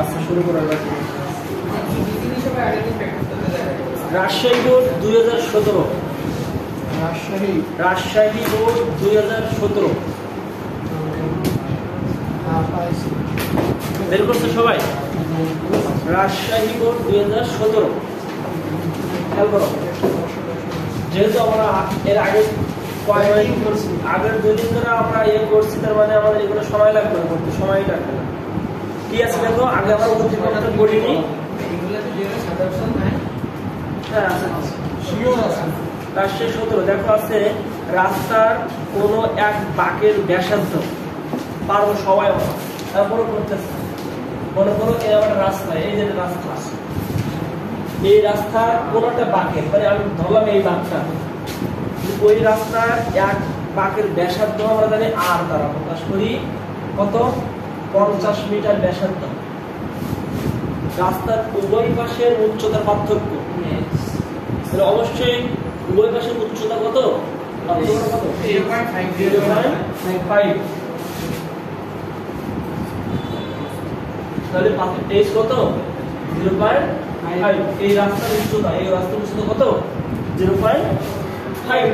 আচ্ছা শুরু করা যাক। রাজশাহী বোর্ড 2017। রাজশাহী বোর্ড 2017 বের করছে সবাই। রাজশাহী বোর্ড 2017 খেয়াল করো। যেহেতু আমরা এর আগে আগের 2 দিন ধরে আমরা করছি, তার মানে আমাদের এগুলো সময় লাগবে না, করতে সময় লাগবে না। কি আছে দেখো, আগে আমরা উদ্দীপকটা পড়িনি। হ্যাঁ রাজশাহী 17 দেখো আছে রাস্তার কোন এক বাঁকের ব্যাসার্ধ পারবো সবাই। তারপরে করতেছে মনে করো এই আমার রাস্তা, এই যে রাস্তা, এই রাস্তার কোন একটা বাঁকের, মানে আমি ধরলাম এই বাঁকটা, ওই রাস্তার এক বাঁকের ব্যাসার্ধ আমরা জানি আর দ্বারা প্রকাশ করি কত, 50 মিটার ব্যাসার্ধ। রাস্তার উভয় পাশের উচ্চতার পার্থক্য অবশ্যই উভয় পাশের উচ্চতা কত, 0.5। তাহলে টেস্ট কত, 0.5। এই রাস্তার উচ্চতা, এই রাস্তার উচ্চতা কত, 0.5।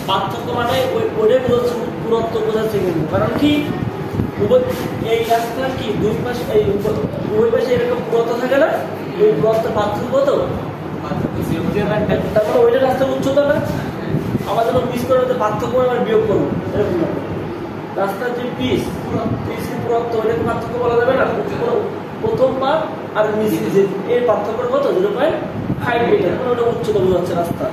পার্থক্য মানে ওইটা বোঝাচ্ছে, দূরত্ব বোঝাচ্ছে কিন্তু। কারণ কি এই রাস্তার কি দুই পাশে এই উভয় পাশে এরকম দূরত্ব থাকে না, ওই দূরত্বের পার্থক্য কত, তারপরে ওইটা রাস্তার উচ্চতা না। আমাদের পিস করে পার্থক্য আমরা বিয়োগ করবো, এরকম না। রাস্তার যে পিস পুরত্ব, ওইটাকে পার্থক্য বলা যাবে না। প্রথম পার আর নিচে যে এর পার্থক্য কত, 0.5 মিটার, ওটা উচ্চতা বোঝাচ্ছে রাস্তা।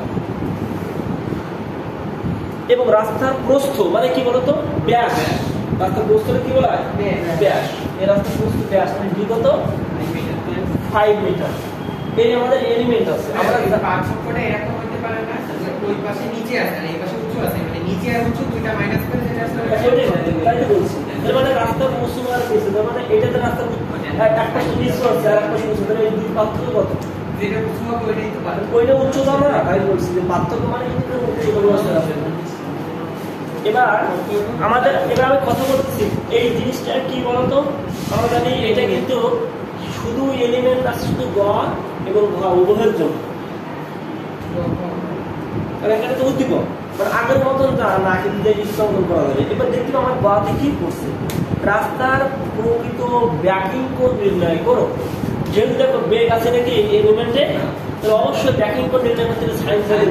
এবং রাস্তার প্রস্থ মানে কি বলতো, ব্যাস। রাস্তার প্রস্থটা কি বলা হয়, ব্যাস। এই রাস্তার প্রস্থ ব্যাস মানে বিগত 5 মিটার। এই আমাদের এলিমেন্ট আছে। আমরা পার্থক্যটা এরকম হতে পারে না যে ওই পাশে নিচে আছে আর এই পাশে উচ্চ আছে, মানে নিচে আর উচ্চ দুইটা মাইনাস করে যেটা আসলে তাই তো বলছি। এর মানে রাস্তার প্রস্থ আর নিচে, তার মানে এটাতে রাস্তার একটা নিচে আছে আর একটা উচ্চ, তাহলে এই দুই পার্থক্য কত, যেটা উচ্চ হবে ওইটাই তো পার্থক্য। ওইটা উচ্চতা না, তাই বলছি যে পার্থক্য মানে উচ্চতা বোঝাচ্ছে রাস্তা। এবার আমি কথা বলতেছি এই জিনিসটা কি বলতো, আমরা জানি এটা কিন্তু শুধু এলিমেন্ট আছে, শুধু গ এবং ঘ উভয়ের জন্য। এখানে তো উদ্দীপক মানে আগের মতন না, কিন্তু সংকলন করা যাবে। এবার দেখতে আমার গতে কি করছে, রাস্তার প্রকৃত ব্যাকিং কোণ নির্ণয় করো। যেহেতু দেখো বেগ আছে নাকি এই এলিমেন্টে, তাহলে অবশ্যই ব্যাকিং কোণ নির্ণয় করতে সাইন সাইড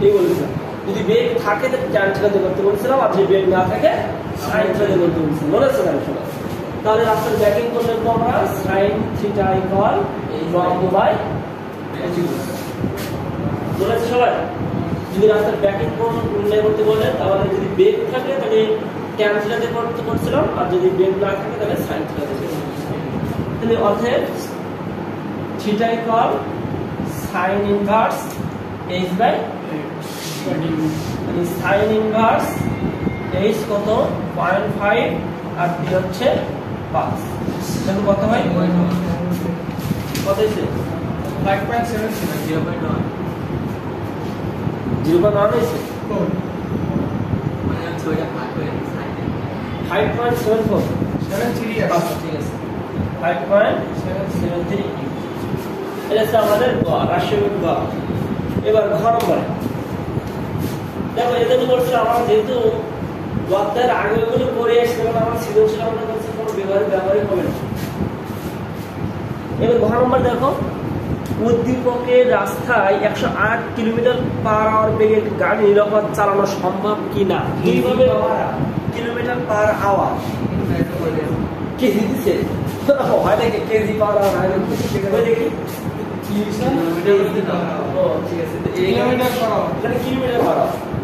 এই বলেছে। যদি বেগ থাকে তাহলে ট্যান থিটা করতে বলছিলাম, আর যদি বেগ না থাকে সাইন থিটা করতে বলছিলাম, মনে আছে না? তাহলে রাস্তার ব্যাকিং কোণ লিখবো আমরা সাইন থিটা ইকুয়াল লম্ব বাই বলেছে সবাই। যদি রাস্তার ব্যাকিং কোণ নির্ণয় করতে বলে, তাহলে যদি বেগ থাকে তাহলে ট্যান থিটাতে করতে করছিলাম, আর যদি বেগ না থাকে তাহলে সাইন থিটাতে করছিলাম। তাহলে অর্থাৎ theta equal sine inverse h by sine inverse h কত 0.5 আর d হচ্ছে 5। দেখো কত হয়, কত হইছে 5.7 ছিল 0.1 হইছে, মানে 6টা ভাগ করে 5.74 73 আচ্ছা ঠিক আছে 5.73। এটা হচ্ছে আমাদের রাশিয়ান গ। এবার ঘ নম্বর দেখো, এটা তো বলছিল আমার যেহেতু ওয়াক্তের আগে ওগুলো করে আসছে, আমার সৃজনশীল আমাদের কাছে কোনো ব্যবহারই হবে না। এবার ঘ নম্বর দেখো, উদ্দীপকের রাস্তায় 108 কিলোমিটার/আওয়ার বেগে গাড়ি নিরাপদ চালানো সম্ভব কিনা। কিভাবে কিলোমিটার/আওয়ার কেজি দিচ্ছে, হয় নাকি কেজি/আওয়ার হয় নাকি,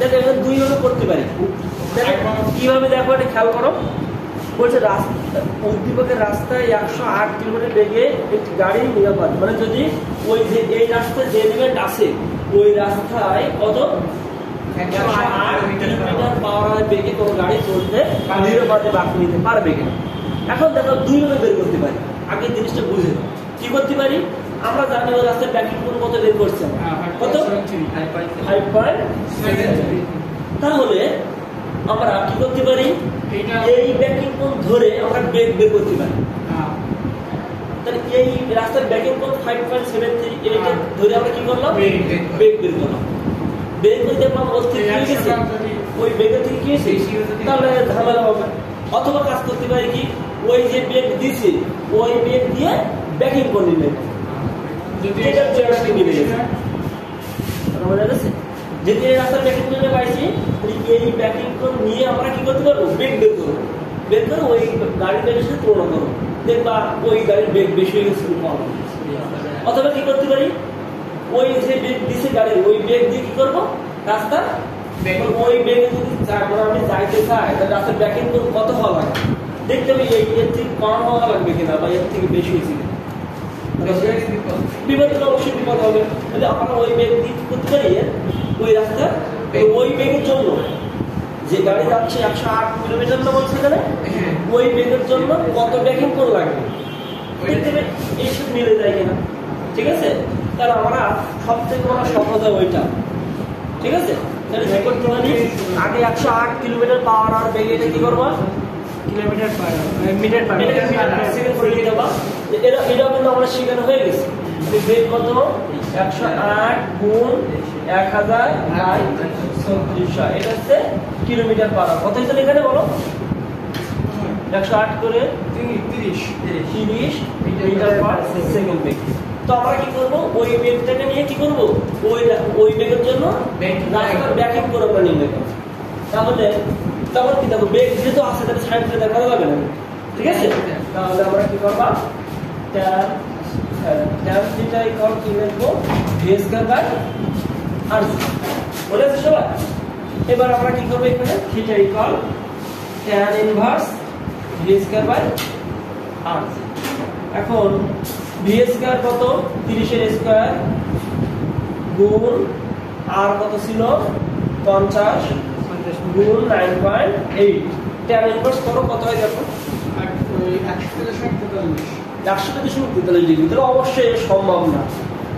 দেখি দুই ভাবে করতে পারি। কিভাবে দেখো এটা খেয়াল করো, বলছে উদ্দীপকের রাস্তায় 108 কিলোমিটার বেগে একটি গাড়ি নিরাপদ, মানে যদি ওই যে এই রাস্তায় যে এলিমেন্ট আছে ওই রাস্তায় কত 108 কিলোমিটার/আওয়ার বেগে কোনো গাড়ি চলতে নিরাপদে বাঁক নিতে পারবে কিনা। এখন দেখো দুই ভাবে বের করতে পারি। আগে জিনিসটা বুঝে কি করতে পারি, আমরা জানি ওই রাস্তায় ব্যাকিং কোণ কত বের করছে, কত 5.7। তাহলে আমরা কি করতে পারি, এই ব্যাকিং কোণ ধরে আমরা বেগ বের করতে পারি। তাহলে এই রাস্তার ব্রেকিং কোণ 5.73 এইটা ধরে আমরা কি করলাম ব্রেক বের করলাম বের করে দেখলাম ওর থেকে কি গেছে ওই বেগের থেকে কি হয়েছে তাহলে ঝামেলা হবে অথবা কাজ করতে পারি কি ওই যে বেগ দিছে ওই বেগ দিয়ে ব্যাকিং করে নিলেন যদি এটা চেষ্টা মিলে গেছে বোঝা গেছে যদি এই রাস্তার ব্যাকিং করে পাইছি এই ব্যাকিং কোণ নিয়ে আমরা কি করতে পারবো বেগ বের করবো বের করে ওই গাড়ির বেগের সাথে তুলনা করবো দেখবা ওই গাড়ির বেগ বেশি হয়ে গেছে কম অথবা কি করতে পারি ওই যে বেগ দিছে গাড়ির ওই বেগ দিয়ে কি করবো রাস্তা ওই বেগে যদি আমি যাইতে চাই তাহলে রাস্তার ব্যাকিং কোণ কত হওয়া লাগে দেখতে হবে এর থেকে কম হওয়া লাগবে কিনা বা এর থেকে বেশি হয়েছে কিনা বিপদ অবশ্যই বিপদ হবে যদি আমরা ওই বেগ দিয়ে করতে পারি ওই রাস্তা ওই বেগের জন্য যে গাড়ি যাচ্ছে 108 কিলোমিটার না বলছে এখানে ওই বেগের জন্য কত ব্যাকিং কোণ লাগবে দেখতে হবে এইসব মিলে যায় কিনা ঠিক আছে তাহলে আমরা সব থেকে বড় সহজ হয় ওইটা ঠিক আছে তাহলে কি করতে পারি আগে 108 কিলোমিটার পাওয়ার আর বেগে এটা কি করবো kilometre per metre per second করে নিয়ে যাবা এটা কিন্তু আমরা শিখানো হয়ে গেছে বেগ কত 108 গুণ 1000 বাই 3600 এটা হচ্ছে কিলোমিটার পার কত হইছে এখানে বলো 108 করে 30 মিটার পার সেকেন্ড বেগ তো আমরা কি করব ওই বেগটাকে নিয়ে কি করব ওই বেগের জন্য রাস্তার ব্যাকিং করে আমরা নির্ণয় করব তাহলে তখন কি দেখো বেগ যেহেতু আছে তাহলে সাইডে দেখা যাবে না ঠিক আছে তাহলে আমরা কি করব tan থিটা ইকুয়াল কি লিখবো v স্কয়ার বাই r বলে আছে সবাই এবার আমরা কি করব এখানে theta equal tan inverse v square by r এখন v স্কয়ার কত 30 এর স্কয়ার গুণ r কত ছিল 50 গুণ 9.8 tan ইনভার্স করো কত হয় দেখো 100.43 ডিগ্রি তাহলে অবশ্যই সম্ভব না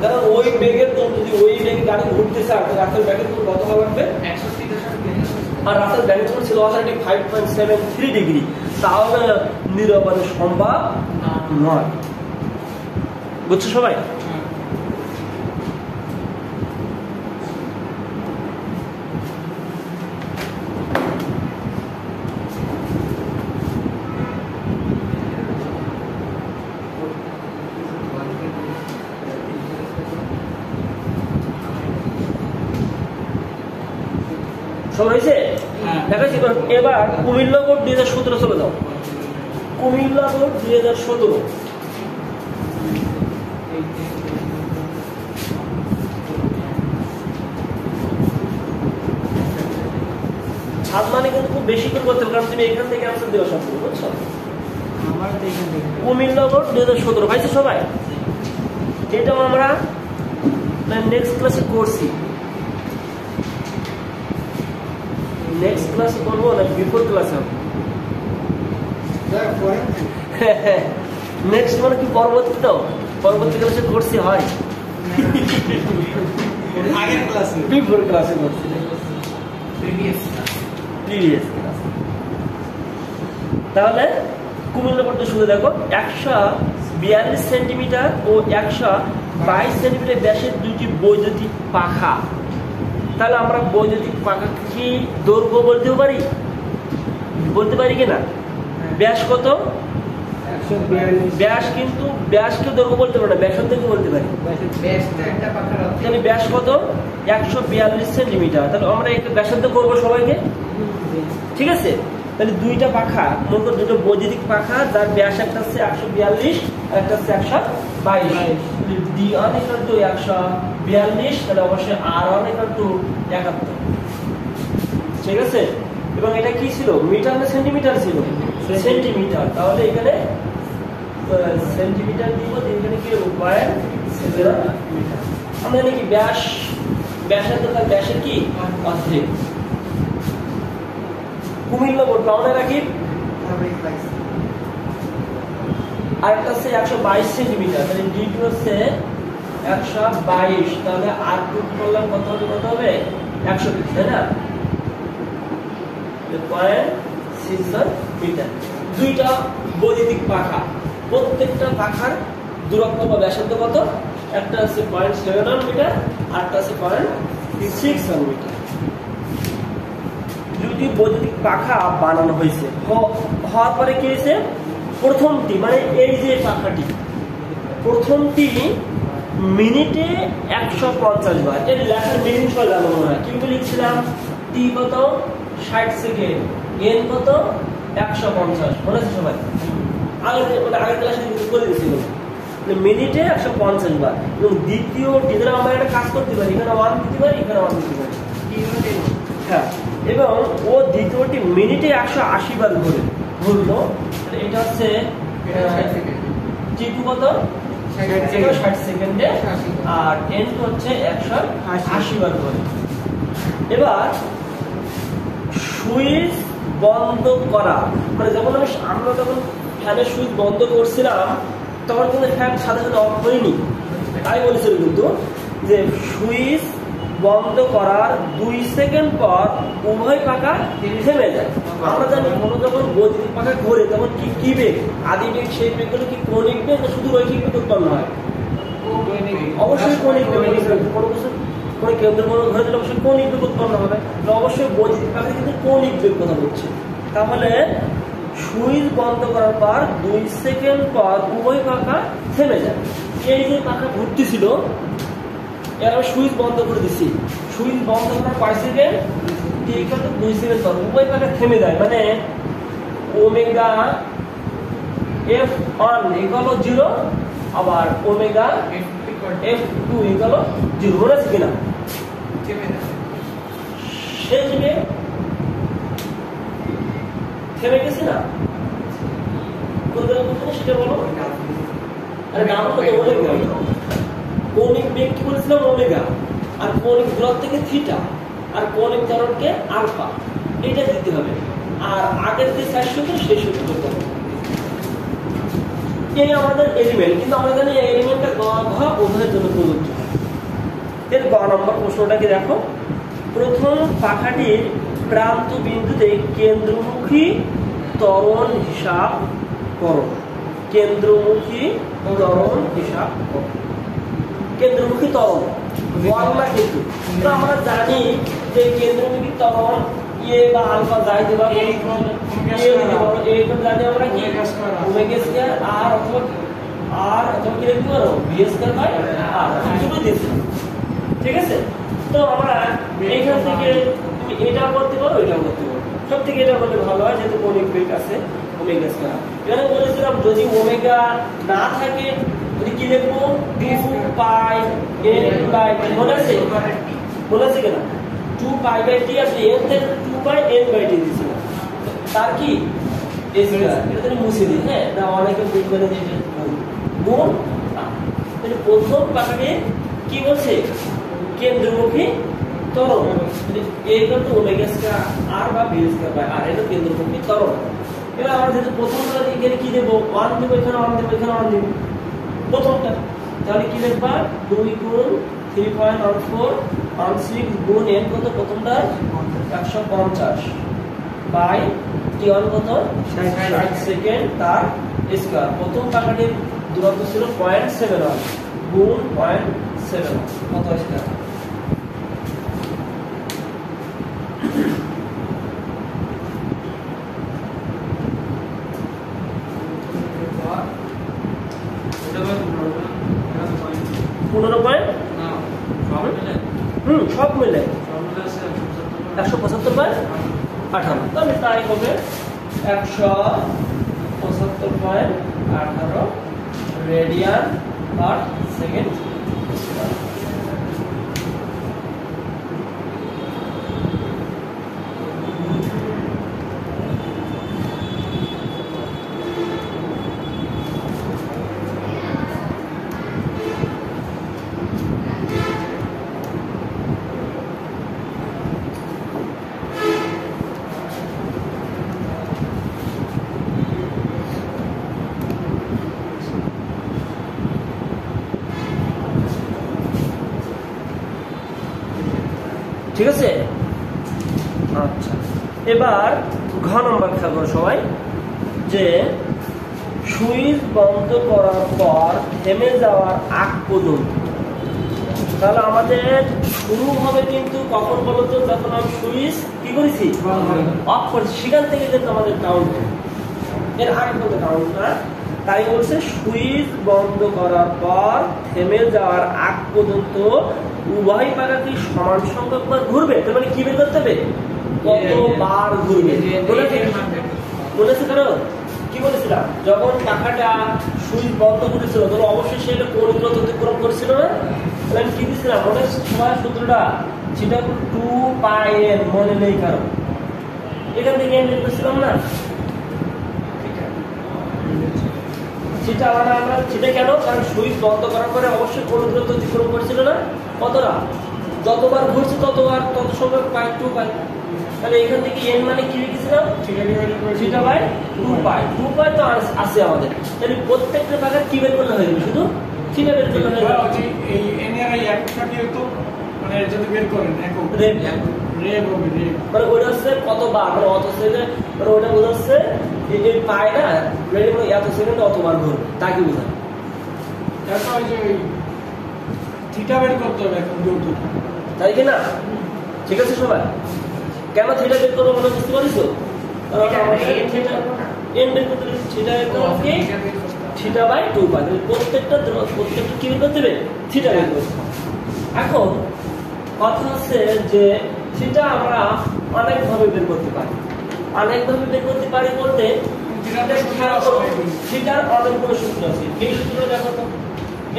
কারণ ওই বেগের জন্য যদি ওই বেগে গাড়ি ঘুরতেছে আর রাস্তার ব্যাগের জন্য কত হওয়া লাগবে 100 আর রাস্তার ব্যাগের জন্য ছিল অলরেডি 5.73 ডিগ্রি তাহলে নিরবাণী সম্ভব নয় বুঝছো সবাই হয়েছে দেখাচ্ছি এবার কুমিল্লা বোর্ড 2017 চলে যাও কুমিল্লা বোর্ড 2017 হাত মানে কিন্তু খুব বেশি করে করতে হবে কারণ তুমি এখান থেকে অ্যান্সার দেওয়া সম্ভব বুঝছো কুমিল্লা বোর্ড 2017 পাইছে সবাই এটাও আমরা নেক্সট ক্লাসে করছি নেক্সট ক্লাস করবো না বিফোর ক্লাসে হবে নেক্সট মানে কি পরবর্তী তো পরবর্তী ক্লাসে করছি হয় আগের ক্লাসে বিফোর ক্লাসে করছি প্রিভিয়াস ক্লাস তাহলে কুমিল্লা পর্যন্ত শুনে দেখো 142 সেন্টিমিটার ও 122 সেন্টিমিটার ব্যাসের দুটি বৈদ্যুতিক পাখা তাহলে আমরা বৈদ্যুতিক পাখা কি দৈর্ঘ্য বলতে পারি কিনা ব্যাস কত ব্যাস কিন্তু ব্যাসকে দৈর্ঘ্য বলতে পারি না ব্যাসার্ধকে বলতে পারি তাহলে ব্যাস কত 142 সেন্টিমিটার তাহলে আমরা একটা ব্যাসার্ধ করবো সবাইকে ঠিক আছে তাহলে দুইটা পাখা মনে করো দুটো বৈদ্যুতিক পাখা যার ব্যাস একটা হচ্ছে 142 আর একটা হচ্ছে 122 d1 ইকুয়াল টু 142 তাহলে অবশ্যই r1 ইকুয়াল টু 71 ঠিক আছে এবং এটা কি ছিল মিটার না সেন্টিমিটার ছিল সেন্টিমিটার তাহলে এখানে সেন্টিমিটার দিব এখানে কি পয়েন্ট 7 মিটার আমরা জানি কি ব্যাসার্ধ তার ব্যাসের কি অর্ধেক কুমিল্লা বোর্ড পাওনা রাখি আর একটা হচ্ছে 122 সেন্টিমিটার তাহলে d2 হচ্ছে 122 তাহলে r2 করলাম কত হবে 120 তাই না 0.67 মিটার দুইটা বৈদ্যুতিক পাখা প্রত্যেকটা পাখার দূরত্ব বা ব্যাসার্ধ কত, একটা আছে 0.71 মিটার আর একটা আছে 0.61 মিটার। দুটি বৈদ্যুতিক পাখা বানানো হয়েছে, হওয়ার পরে কি হয়েছে, প্রথমটি মানে এই যে পাখাটি, প্রথমটি মিনিটে 150 বার, এর লেখার মিনিট সহ জানানো হয়। কি লিখছিলাম, টি কত 60 সেকেন্ড, এন কত 150, মনে আছে সবাই? আগের ক্লাসে বলে দিয়েছিল মিনিটে 150 বার। এবং দ্বিতীয়টি ধরো আমরা একটা কাজ করতে পারি, এখানে 1 দিতে পারি, এখানে 1 দিতে পারি, হ্যাঁ। এবং ও দ্বিতীয়টি মিনিটে 180 বার ঘুরলো, এটা হচ্ছে টি2 কত 60 সেকেন্ডে, আর এন হচ্ছে 180 বার ঘুরে। এবার সুইচ বন্ধ করা, মানে যখন আমরা যখন ফ্যানের সুইচ বন্ধ করছিলাম তখন কিন্তু ফ্যান সাথে সাথে অফ হয়নি, তাই বলেছিল কিন্তু যে সুইচ বন্ধ করার 2 সেকেন্ড পর উভয় পাখা থেমে যায়। আমরা জানি কোনো যখন বৈদ্যুতিক পাখা ঘোরে তখন কি বেগ, আদি বেগ সেই বেগগুলো কি কৌণিক বেগ না শুধু রৈখিক বেগ উৎপন্ন হয়? অবশ্যই কৌণিক বেগ, কোনো কিছু কোনো কেন্দ্র কোনো ঘুরে দিলে অবশ্যই কৌণিক বেগ উৎপন্ন হবে, অবশ্যই বৈদ্যুতিক পাখা কিন্তু কৌণিক বেগ কথা বলছে। তাহলে সুইচ বন্ধ করার পর 2 সেকেন্ড পর উভয় পাখা থেমে যায়। এই যে পাখা ঘুরতেছিল এর আমি সুইচ বন্ধ করে দিছি, সুইচ বন্ধ করার 5 সেকেন্ড, 2 সেকেন্ড পর উভয় পাখা থেমে যায়, মানে ওমেগা F1 = 0, আবার ওমেগা F2 = 0, মনে আছে কিনা? শেষে থেমে গেছি না, সেটা বলো। আরে নাম তো ওমেগা, কৌণিক বেগ কি বলেছিলাম ওমেগা, আর কৌণিক দূরত্ব থেকে থিটা, আর কৌণিক ত্বরণকে আলফা, এটা দিতে হবে। আর আগের যে 4 সূত্র সেই সূত্র করতে হবে। এই আমাদের এলিমেন্ট, কিন্তু আমরা জানি এই এলিমেন্টটা গ ঘ উভয়ের জন্য প্রযোজ্য। এর গ নম্বর প্রশ্নটাকে দেখো, প্রথম পাখাটির প্রান্ত বিন্দুতে কেন্দ্রমুখী ত্বরণ হিসাব করো। কেন্দ্রমুখী ত্বরণ হিসাব করো। কেন্দ্রমুখী ত্বরণ না কিন্তু তো আমরা জানি যে কেন্দ্রমুখী ত্বরণ ইয়ে বা আলফা যাই দেবা এই জানি আমরা কি ওমেগা স্কয়ার আর অথবা কি লিখতে পারো ভি স্কয়ার বাই আর, দুটো দিয়েছি, ঠিক আছে? তো আমরা এইখান থেকে তুমি এটা করতে পারো, এটাও করতে পারো, সব থেকে এটা করলে ভালো হয় যেহেতু কৌণিক বেগ আছে ওমেগা স্কয়ার। এখানে বলেছিলাম যদি ওমেগা না থাকে যদি কি লিখবো 2 পাই n বাই t, মনে আছে কিনা? 2 পাই বাই t আসলে n থেকে 2 পাই n বাই t দিছিল, তার কি স্কয়ার, এটা তুমি মুছে দিই, হ্যাঁ না অনেকে বুঝবে না যে গুণ। তাহলে প্রথম পাখাকে কি বলছে, কেন্দ্রমুখী ত্বরণ, এই কিন্তু ওমেগা স্কয়ার আর বা ভি স্কয়ার বাই আর, এটা কেন্দ্রমুখী ত্বরণ। এবার আমরা যেহেতু প্রথমটা এখানে কি দেব 1 দেব, এখানে 1 দেব, এখানে 1 দেব প্রথমটা, তাহলে কি লিখবা 2 গুণ 3.14 গুণ n কত প্রথমটা 150 বাই t1 কত 60 সেকেন্ড তার স্কয়ার। প্রথম পাখাটির দূরত্ব ছিল 0.71 গুণ 0.7 কত স্কয়ার। সব মিলে 175/18, তাহলে তাই হবে 175/18 রেডিয়ান পার সেকেন্ড। ঠিক আছে? আচ্ছা, এবার ঘ নম্বর খেয়াল করো সবাই, যে সুইচ বন্ধ করার পর থেমে যাওয়ার আগ পর্যন্ত। তাহলে আমাদের শুরু হবে কিন্তু কখন বলতো, যখন আমি সুইচ কি করেছি অফ করেছি, সেখান থেকে কিন্তু আমাদের কাউন্ট, এর আগে পর্যন্ত কাউন্ট না। তাই বলছে সুইচ বন্ধ করার পর থেমে যাওয়ার আগ পর্যন্ত উভয় পাখাটি সমান সংখ্যক বার ঘুরবে। তার মানে কি বের করতে হবে, কতবার ঘুরবে। বলেছে কারণ কি বলেছিলাম, যখন পাখাটা সুইচ বন্ধ করেছিল তখন অবশ্যই সেটা কোণগুলো অতিক্রম করেছিল না। তাহলে আমি কি দিচ্ছিলাম ওটা সময় সূত্রটা, সেটা 2πn, মনে নেই কারণ এখান থেকে এন বের করছিলাম না, সেটা আমরা সেটা কেন, কারণ সুইচ বন্ধ করার পরে অবশ্যই কোণগুলো অতিক্রম করেছিল না, কতটা, যতবার ঘুরছে ততবার তত সংখ্যক পাই 2π। তাহলে এখান থেকে n মানে কি লিখেছিলাম, থিটা বাই 2π। 2π তো আছে আমাদের, তাহলে প্রত্যেকটা পাখার কি বের করলে হয়ে যাবে, শুধু থিটা বের করলে হয়ে যাবে। এই n এর এই একটা কি হতো, মানে যদি বের করেন একক রেভ হবে রেভ, মানে ওটা হচ্ছে কতবার, মানে অত সেকেন্ড, মানে ওটা বোঝাচ্ছে এই পাই না রেভ মানে এত সেকেন্ডে অতবার ঘুরবে, তাকে বোঝায়। তারপর ওই যে ওই থিটা বের করতে হবে এখন যৌতুক, তাই কি না? ঠিক আছে সবাই, কেন থিটা বের করবো মনে বুঝতে পারছো? থিটা বাই 2π, প্রত্যেকটা কি বের করতে হবে, থিটা বের করতে হবে। এখন কথা হচ্ছে যে থিটা আমরা অনেকভাবে বের করতে পারি, অনেকভাবে বের করতে পারি বলতে থিটার অনেকগুলো সূত্র আছে। এই সূত্রটা দেখো তো,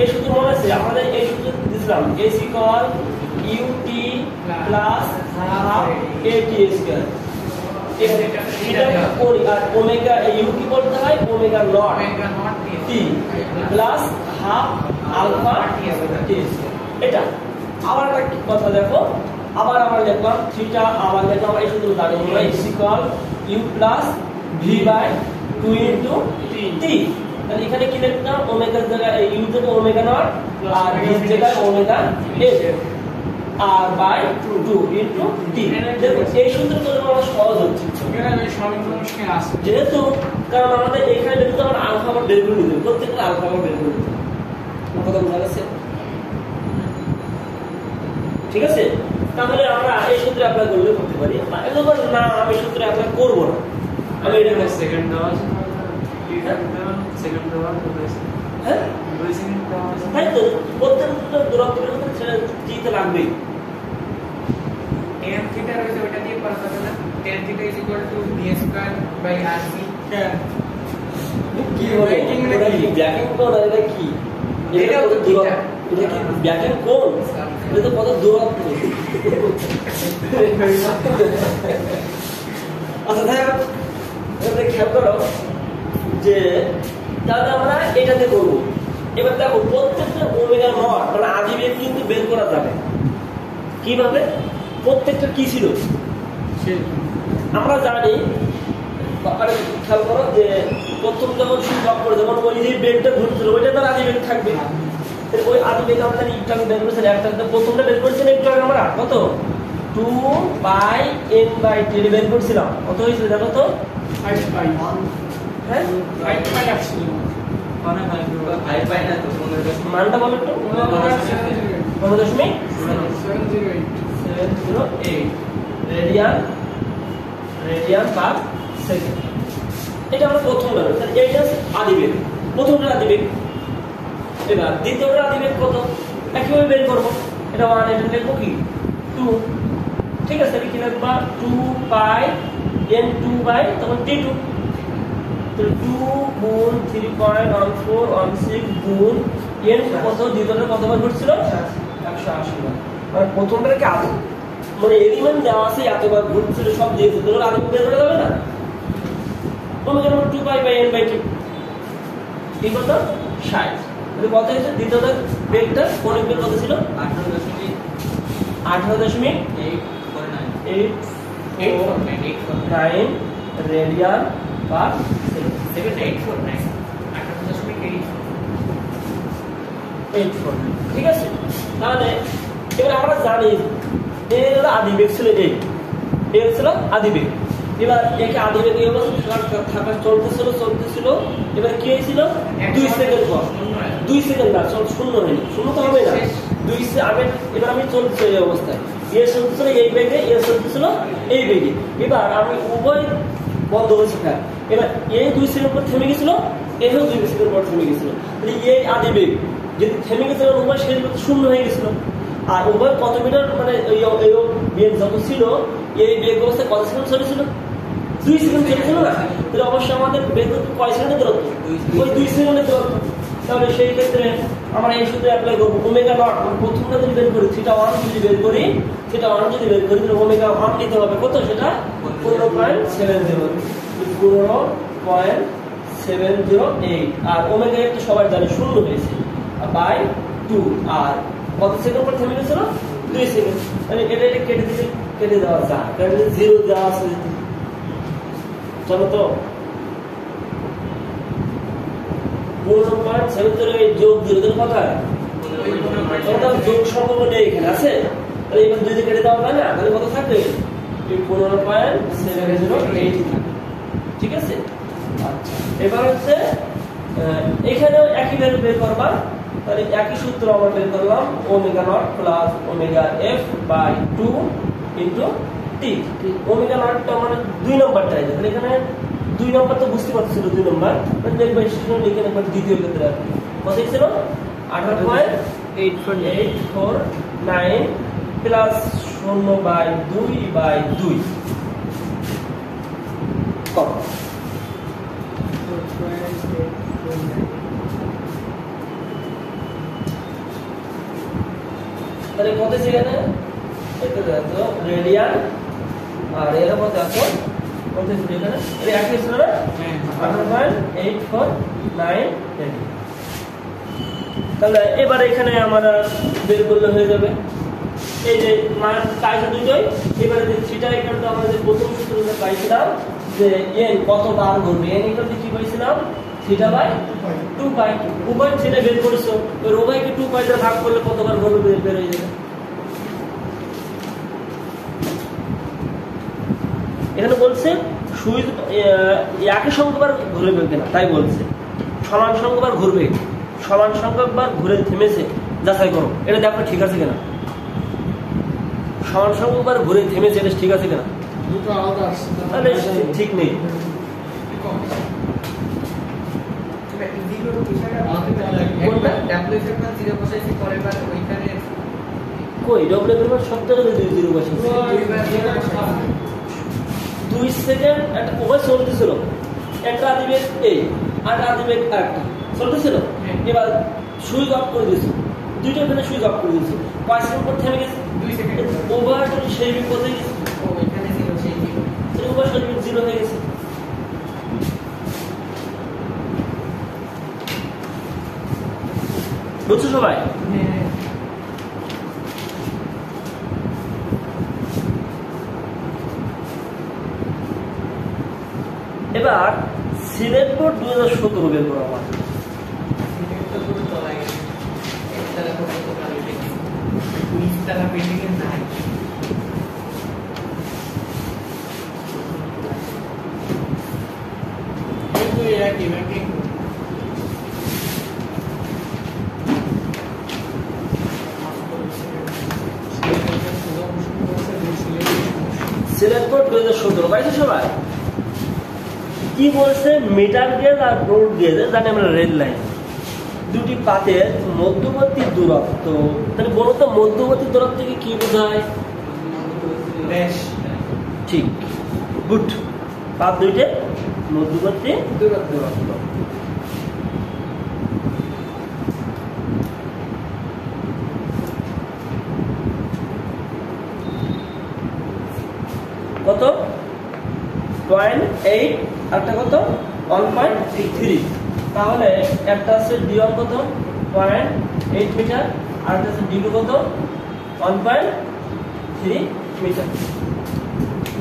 এই সূত্র মনে আছে আমাদের, এই সূত্র দিয়েছিলাম AC কল ut plus half AT square. এটা করি আর ওমেগা ইউ কি বলতে হয়, omega naught t plus half alpha t. এটা আবার একটা কথা দেখো, আবার আমরা লিখলাম থিটা, আবার লিখলাম এই সূত্র জানি আমরা is equal u plus v by 2 into t। তাহলে এখানে কি লিখলাম, ওমেগার জায়গায় ইউ থেকে ওমেগা নট আর v এর জায়গায় ওমেগা a আর বাই 2 ইনটু t। দেখো এই সূত্র তো আমরা সহজ হচ্ছে, এখানে এই সমীকরণকে আছে যেহেতু, কারণ আমাদের এখানে যেহেতু আমরা আলফা বার বের করে নিতে, প্রত্যেকটা আলফা বার বের করে নিতে, কথা বোঝা গেছে? ঠিক আছে, তাহলে আমরা এই সূত্রে অ্যাপ্লাই করলে করতে পারি, না আমি সূত্রে অ্যাপ্লাই করব না, আমি এটা সেকেন্ড দেওয়া আছে, সেকেন্ড দেওয়া হ্যাঁ 2 সেকেন্ড দেওয়া আছে, তাই তো প্রত্যেকটা দূরত্বের মধ্যে সেটা জিতে লাগবেই। tan theta রয়েছে ওটা দিয়ে করা যাবে না, tan theta is equal to b square by rc। কি হবে, এটা কি ব্যাকিং কোণ, আর এটা কি, এটা কত দূরত্ব, এটা কি ব্যাকিং কোণ, এটা তো কত দূরত্ব। আচ্ছা তাই এটা খেয়াল করো যে তাহলে আমরা এটাতে করবো। এবার দেখো প্রত্যেকটা ওমেগা নট মানে আদি বেগ কিন্তু বের করা যাবে কিভাবে, প্রত্যেকটা কি ছিল আমরা জানি। খেয়াল করো যে প্রথম যখন শুরু করে যখন ওই যে বেগটা ঘুরছিল ওইটা তার আদি বেগ থাকবে, ওই আদি বেগ আমরা জানি একটু আগে বের করেছিলাম, একটা প্রথমটা বের করেছিলাম একটু আগে আমরা কত 2πn/t বের করছিলাম, কত হয়েছিল দেখো তো 5π, হ্যাঁ 5π আসছিল, মানে 5π না তো 15 মানটা বলো একটু, 708 রেডিয়ান পার সেকেন্ড। এটা আমরা প্রথম বের, তাহলে এইটা আদি বেগ, প্রথমটা আদি বেগ। এবার দ্বিতীয়টা আদি বেগ কত, একইভাবে বের করবো, এটা 1, এটা লিখবো কি 2, ঠিক আছে, কি লিখবা 2πn2 বাই তখন t2, তো 2 গুণ 3.1416 গুণ n কত, দ্বিতীয়টা কতবার ঘুরছিল 180 বার, মানে প্রথমটার কি আদি মানে এলিমেন্ট দেওয়া আছে এতবার ঘুরছিল সব দিয়েছে, তোর আদি বের করে যাবে না, তুমি যেমন 2πn/t ঠিক কত 60, তাহলে কত হয়েছে দ্বিতীয়টার বেগটা কোন বেগ কত ছিল 18.849 রেডিয়ান পার সেকেন্ড, 18.849, ঠিক আছে। তাহলে এবার আমরা জানি এর আদি বেগ ছিল এই ছিল আদি বেগ, এবার একে আধি বেগে অবস্থা থাকা চলতেছিল। এবার কি হয়েছিল 2 সেকেন্ড পর 2 সেকেন্ড না শূন্য হয়নি, শূন্য তো হবে না, এবার আমি চলতেছি এই অবস্থায়, এ চলতেছিল এই বেগে, এ চলতেছিল এই বেগে। এবার আমি উভয় বন্ধ হয়েছে ফ্যান। এবার এই 2 সেকেন্ড পর থেমে গেছিল, এও 2 সেকেন্ড পর থেমে গেছিল। এই আধি বেগ যদি থেমে গেছিল উভয় শেষ শূন্য হয়ে গেছিল। আর উভয় কত মিটার মানে এই বেগ যত ছিল এই বেগ অবস্থায় কত সেকেন্ড চলেছিল 2 সেকেন্ড চলেছিল না, তাহলে অবশ্যই আমাদের বেগ কয় সেকেন্ডের দূরত্ব ওই 2 সেকেন্ডের দূরত্ব। তাহলে সেই ক্ষেত্রে আমরা এই সূত্রে অ্যাপ্লাই করবো ওমেগা নট, প্রথমটা যদি বের করি θ1 যদি বের করি তাহলে ওমেগা 1 নিতে হবে কত, সেটা 15.708 আর ওমেগা তো সবাই জানে শূন্য হয়েছে বাই 2 আর কত সেকেন্ড পর থেমে গেছিল 2 সেকেন্ড। মানে এটা কেটে দেওয়া যায়, কারণ 0 দেওয়া আছে। চলো তো 15.708 যোগ 0 কত হয়, যোগ সম্পর্ক নেই এখানে আছে, তাহলে এবার 2 দিয়ে কেটে দেওয়া যায় না, তাহলে কত থাকবে 15.708 ঠিক আছে। আচ্ছা এবার হচ্ছে এখানেও একই বের করবা, তাহলে একই সূত্র আমরা বের করলাম omega naught plus omega f by 2 into t. ওমেগা নটটা মানে 2 নম্বরটা, তাহলে এখানে 2 নম্বর তো বুঝতে পারছিল 2 নম্বর দেখবেন লিখে একবার দ্বিতীয় ক্ষেত্রে কত ছিল 18.849 প্লাস 0/2/2 কত, তাহলে কত সেখানে এটা দেখো রেডিয়ান আর এর মধ্যে দেখো কত ছিল এখানে, এটা একই ছিল না 18.849। তাহলে এবার এখানে আমরা বের করলে হয়ে যাবে এই যে মান কাজ দুটোই। এবারে যে থিটা ইকুয়াল টু আমরা যে প্রথম সূত্রটা পাইছিলাম যে n কত বার ঘুরবে, n ইকুয়াল টু কি পাইছিলাম থিটা বাই 2 পাই, উভয় থিটা বের করেছো, ওই উভয়কে 2 পাই দ্বারা ভাগ করলে কতবার ঘুরবে বের হয়ে যাবে। এখানে বলছে সুইচ একই সংখ্যাবার ঘুরবে কিনা, তাই বলছে সমান সংখ্যাবার ঘুরবে, সমান সংখ্যাবার ঘুরে থেমেছে যাচাই করো, এটা দেখো ঠিক আছে কিনা, সমান সংখ্যাবার ঘুরে থেমেছে এটা ঠিক আছে কিনা, দুটো আলাদা আসছে তাহলে ঠিক নেই। কই ডবল এর সব জায়গায় 0 বসে 2 সেকেন্ড একটা ওভার চলতেছিল, একটা আদিবেগ এই আর আদিবেগ আরেকটা চলতেছিল, এবার সুইচ অফ করে দিয়েছে, দুইটা এখানে সুইচ অফ করে দিয়েছে, 5 সেকেন্ড পর থেমে গেছে 2 সেকেন্ড ওভার সেই বিপদে গেছে, ও এখানে 0 সেই 0 ওভার সেই 0 হয়ে গেছে। বুঝছো সবাই? এবার সিলেট বোর্ড 2017 বের করা আমার একই ব্যাংকিং সিলেট বোর্ড 2017 পাইছো সবাই? কি বলছে মিটার গেজ আর ব্রড গেজ জানি আমরা রেল লাইন দুটি পাতের মধ্যবর্তী দূরত্ব, তাহলে বলো তো মধ্যবর্তী দূরত্বকে কি বোঝায়? ঠিক, গুড, পাত দুইটে মধ্যবর্তী দূরত্ব। কত 0.8 একটা কত 1.3, তাহলে একটা আছে d1 কত 0.8 মিটার আর একটা আছে d2 কত 1.3 metre.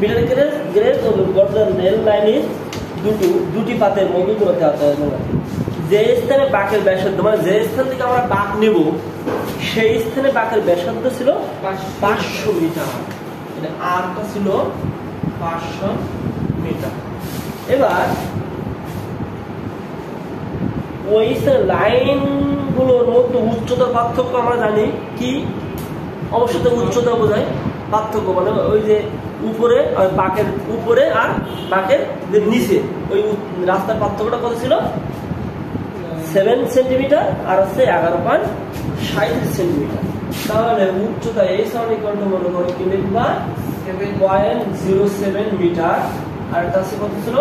Metre gauge border rail লাইনের দুটি পাতের মধ্যে দূরত্ব আছে, যে স্থানে বাঁকের ব্যাসার্ধ মানে যে স্থান থেকে আমরা বাঁক নেব সেই স্থানে বাঁকের ব্যাসার্ধ ছিল 500 মিটার, আরটা ছিল 500 সেন্টিমিটার। এবার ওই লাইনগুলোর মধ্যে উচ্চতার পার্থক্য আমরা জানি কি, অবশ্যই তো উচ্চতা বোঝায় পার্থক্য, মানে ওই যে উপরে বাঁকের উপরে আর বাঁকের নিচে ওই রাস্তার পার্থক্যটা কত ছিল? 7 সেন্টিমিটার আর হচ্ছে 11.37 সেন্টিমিটার। তাহলে উচ্চতা এই সরণীকরণ মনে করো কি লিখবা 7.07 মিটার, আর এটা হচ্ছে কত ছিল?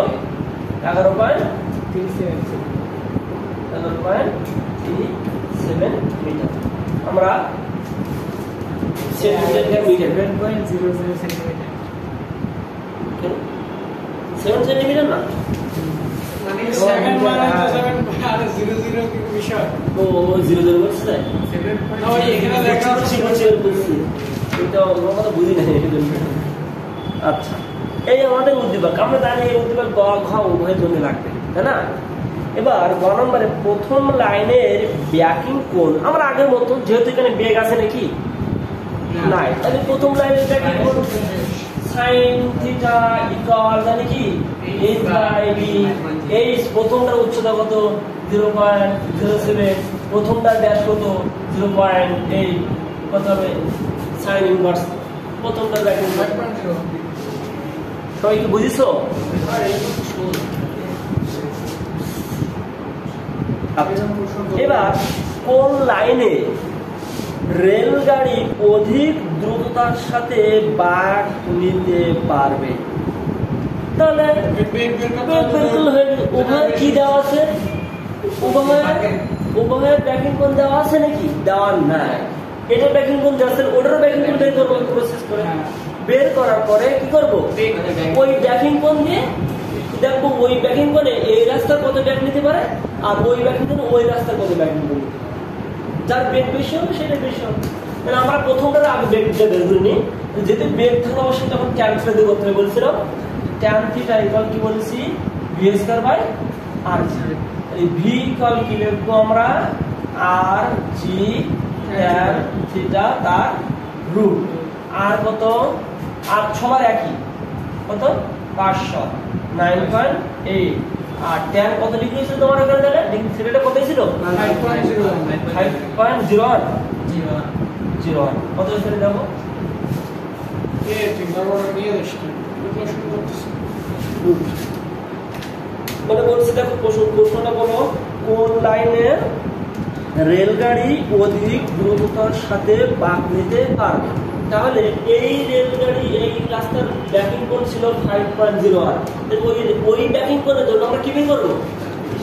11.37 মিটার। আমরা সেন্টিমিটার মিটার 7.00 সেন্টিমিটার। 7 সেন্টিমিটার না, মানে 7 মানে তো 7 আর 00 কি বিষয়? ও 00 বলছে। না ওই এখানে লেখা আছে এটা অন্য কথা বুঝি না। আচ্ছা, এই আমাদের উদ্দীপক, আমরা জানি এই উদ্দীপক গ ঘ উভয়ের জন্য লাগবে, তাই না? এবার গ নম্বরে প্রথম লাইনের ব্যাকিং কোণ আমরা আগের মতো, যেহেতু এখানে বেগ আছে নাকি নাই, তাহলে প্রথম লাইনের ব্যাকিং কোণ sin থিটা ইকুয়াল জানি কি h বাই b। এই প্রথমটার উচ্চতা কত? 0.07, প্রথমটার ব্যাস কত? 0.8, কত হবে? sin ইনভার্স প্রথমটার ব্যাকিং কোণ। 5.0। সবাই কি বুঝিছো? এবার কোন লাইনে রেলগাড়ি অধিক দ্রুততার সাথে বাঁক নিতে পারবে? তাহলে উভয় কি দেওয়া আছে? উভয়ের ব্যাকিং কোণ দেওয়া আছে নাকি? দেওয়া নাই। এটা ব্যাকিং কোণ যাচ্ছে, ওটারও ব্যাকিং কোণ বের করবো প্রসেস করে। বের করার পরে কি করবো? ওই ব্যাকিং কোণ দিয়ে দেখবো ওই ব্যাকিং কোণে এই রাস্তার কত ব্যাক নিতে পারে, আর ওই ব্যাকিং কোণে ওই রাস্তার কত ব্যাক নিতে পারে। যার বেগ বেশি হবে সেটা বেশি হবে। মানে আমরা প্রথমটার আগে বেগটা বের করে নিই, যেহেতু বেগ থাকা অবশ্যই তখন ক্যালকুলেট করতে হবে বলছিলাম। ট্যান থিটা ইকুয়াল কি বলেছি? ভি স্কয়ার বাই আর জি। এই ভি ইকুয়াল কি লিখবো আমরা? আর জি ট্যান থিটা তার রুট। আর কত? আর সবার একই কত? 500 9.8। আর ট্যান কত ডিগ্রি ছিল তোমার এখানে? তাহলে ডিগ্রি সেটা কত ছিল? 5.01 কত ছিল দেখো? মানে বলছি দেখো, প্রশ্নটা বলো কোন লাইনে রেলগাড়ি অধিক দ্রুততার সাথে বাঁক নিতে পারবে? তাহলে এই রেলগাড়ি এই রাস্তার ব্যাকিং কোণ ছিল 5.01। ওই ব্যাকিং কোণের জন্য আমরা কি বের করবো?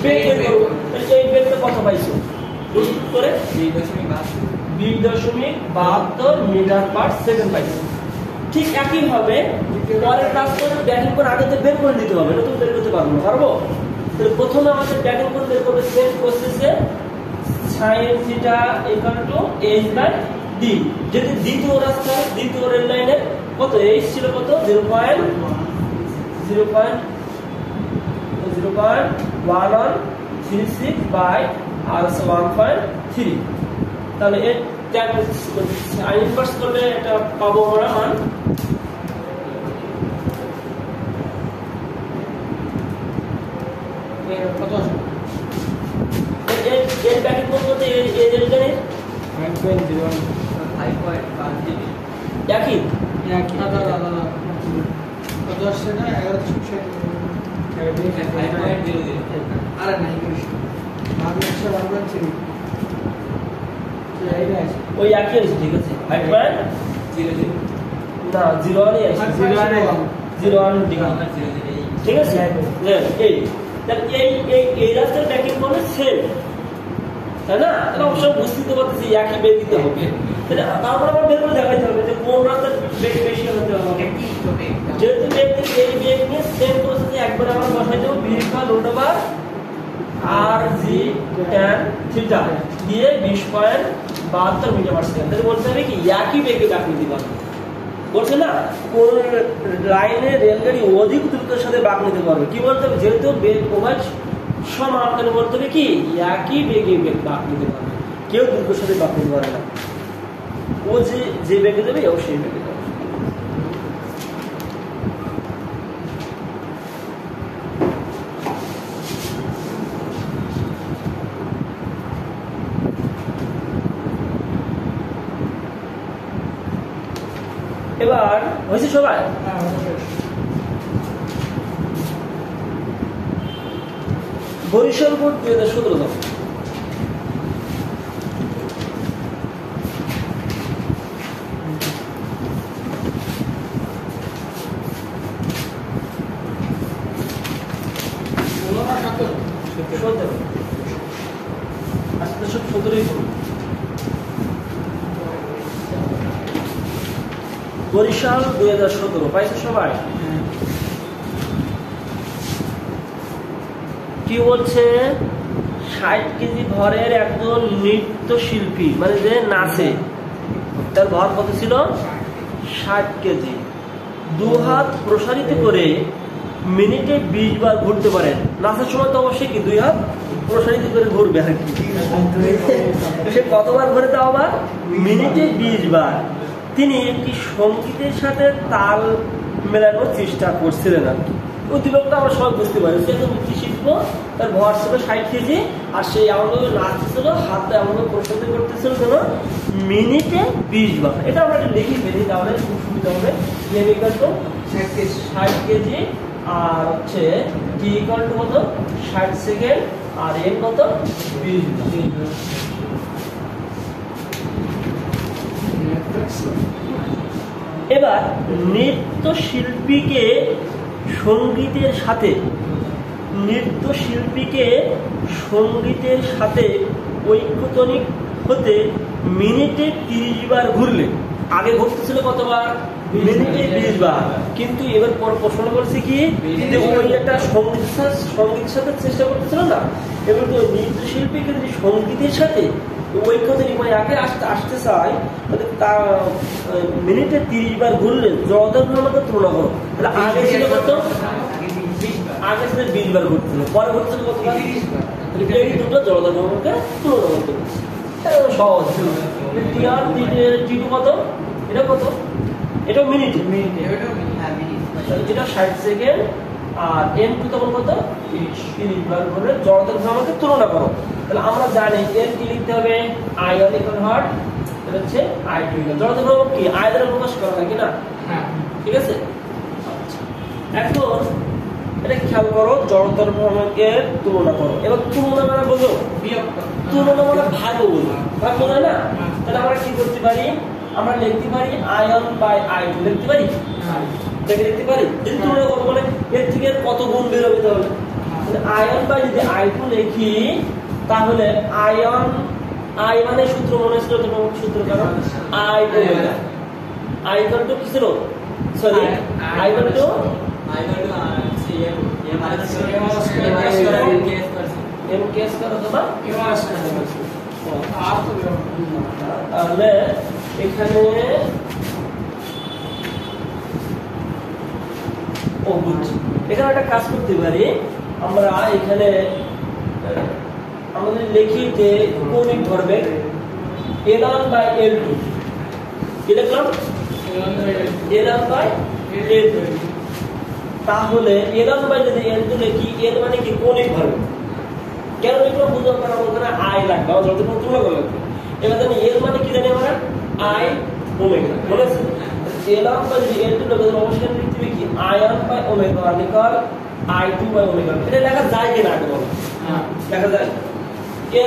বেগ বের করবো। এই বেগটা কত পাইছো? করে 2.72 মিটার পার সেকেন্ড পাইছো। ঠিক একই ভাবে পরের রাস্তার ব্যাকিং কোণ আগে তো বের করে নিতে হবে, এটা তো বের করতে পারবো না, পারবো? তাহলে প্রথমে আমাদের ব্যাকিং কোণ বের করবে সেম প্রসেসে sin theta equal to h by d। যদি দ্বিতীয় রাস্তা দ্বিতীয় রেল লাইনের কত h ছিল কত? 0.1136 বাই আর 1.3। তাহলে এর ট্যান ইনভার্স করলে এটা পাবো আমরা মান কত? এর ব্যাকিং কোণ কত? এই রেলগাড়ির 5.01 একই দাদা কত আসছে না? 1160। আরে নাই আমি 101 ওই একই আছে, ঠিক আছে। 5.0 না 01 আছে, 01 ঠিক আছে। এই রাস্তার ব্যাকিং কোণে সেম, তাই না? তাহলে অবশ্যই বুঝতে পারতেছি একই বেগ দিতে হবে। তারপর আবার বের করে দেখাইতে হবে যে কোন রাস্তার বেগ বেশি হতে হবে। যেহেতু বেগ এই বেগ নিয়ে সেম প্রসেসে একবার আমরা বসাই দেবো ভি ইকুয়াল রুট ওভার আর জি ট্যান থিটা দিয়ে 20.72 মিটার পার সেকেন্ড। তাহলে বলতে হবে কি একই বেগে বাঁক নিতে পারবে। বলছে না কোন লাইনে রেলগাড়ি অধিক দ্রুতের সাথে বাঁক নিতে পারবে। কি বলতে হবে? যেহেতু বেগ ওভার সমান, তাহলে বলতে হবে কি একই বেগে বাঁক নিতে পারবে, কেউ দ্রুতের সাথে বাঁক নিতে পারে না। ও যে বেগে দেবে ও সেই বেগে দেবে। এবার হয়েছে সবাই? হ্যাঁ, বরিশাল বোর্ড 2017 দাও। বরিশাল 2017 পাইছে সবাই? কি বলছে? 60 কেজি ভরের একজন নৃত্যশিল্পী, মানে যে নাচে, তার ভর কত ছিল? 60 কেজি। 2 হাত প্রসারিত করে মিনিটে 20 বার ঘুরতে পারেন। নাচার সময় তো অবশ্যই কি 2 হাত প্রসারিত করে ঘুরবে আর কি। সে কতবার ঘুরে? তাও আবার মিনিটে 20 বার। তিনি একটি সঙ্গীতের সাথে তাল মেলানোর চেষ্টা করছিলেন আর কি। উদ্দীপকটা আমরা সবাই বুঝতে পারি। সে একজন নৃত্য শিল্প, তার ভর ছিল 60 কেজি, আর সে এমনভাবে নাচতেছিল, হাতটা এমনভাবে প্রসারিত করতেছিল যেন মিনিটে 20 বার। এটা আমরা একটু লিখে ফেলি, তাহলে খুব সুবিধা হবে। এম ইকুয়াল টু 60 কেজি, আর হচ্ছে টি ইকুয়াল টু কত? 60 সেকেন্ড, আর এম কত? 20 বার। এবার নৃত্যশিল্পীকে সঙ্গীতের সাথে ঐক্যতনিক হতে মিনিটে 30 বার ঘুরলে, আগে ঘুরতেছিল কতবার? মিনিটে 20 বার। কিন্তু এবার প্রশ্ন করছে কি, যে ওই একটা সঙ্গীতের সাথে চেষ্টা করতেছিল না, এবার তো নৃত্যশিল্পীকে যদি সঙ্গীতের সাথে ঐক্যতনিক মানে আগে আসতে চায়, তাহলে তা মিনিটে 30 বার ঘুরলে জড়তার ভ্রমণকে তুলনা করো। তাহলে আগে ছিল কত? আগে ছিল 20 বার ঘুরছিল, পরে ঘুরছিল কতবার? এই দুটো জড়তার ভ্রমণকে তুলনা করতে পারছি। সহজ। টি2 কত? এটা কত? এটা মিনিটে। এটা 60 সেকেন্ড, আর M2 তখন কত? 30 বার করে জড়তার ভ্রমণকে তুলনা করো। তাহলে আমরা জানি এর কি লিখতে হবে? I1 ইকুয়াল হট, এটা হচ্ছে I2 ইকুয়াল। জড়তার ভ্রমণ কি I দ্বারা প্রকাশ করা হয় কিনা? হ্যাঁ, ঠিক আছে। এখন এটা খেয়াল করো, জড়তার ভ্রমণকে তুলনা করো। এবার তুলনা মানে বোঝো? তুলনা মানে ভাগ বোঝো, ভাগ বোঝো না? তাহলে আমরা কি করতে পারি? আমরা লিখতে পারি I1 বাই I2 লিখতে পারি। লিখতে পারি। যদি তুলনা করবো মানে এর থেকে কত গুণ বেরোবে? তাহলে I1 বাই যদি I2 লিখি, তাহলে I মানে সূত্র মনে ছিল, তোমার সূত্র কারণ I omega. I equal to কি ছিল? Sorry, I equal to M K square অথবা তাহলে এখানে এখানে একটা কাজ করতে পারি আমরা। এখানে আমাদের লিখি যে কৌণিক ভরবেগ L1 বাই L2, কি লিখলাম? L1 by L2। তাহলে L1 বাই যদি L2 লিখি, L মানে কি? কৌণিক ভরবেগ। কেন লিখলাম বুঝলাম? কারণ ওখানে I লাগবে, আমার যত তুলনা করা লাগবে। এবার জানি L মানে কি জানি আমরা? I omega. মনে আছে? L1 বাই যদি L2 লিখি, অবশ্যই লিখতে হবে কি? I1 by omega equal I2 by omega. এটা লেখা যায় কিনা আগে বলো? হ্যাঁ, লেখা যায়।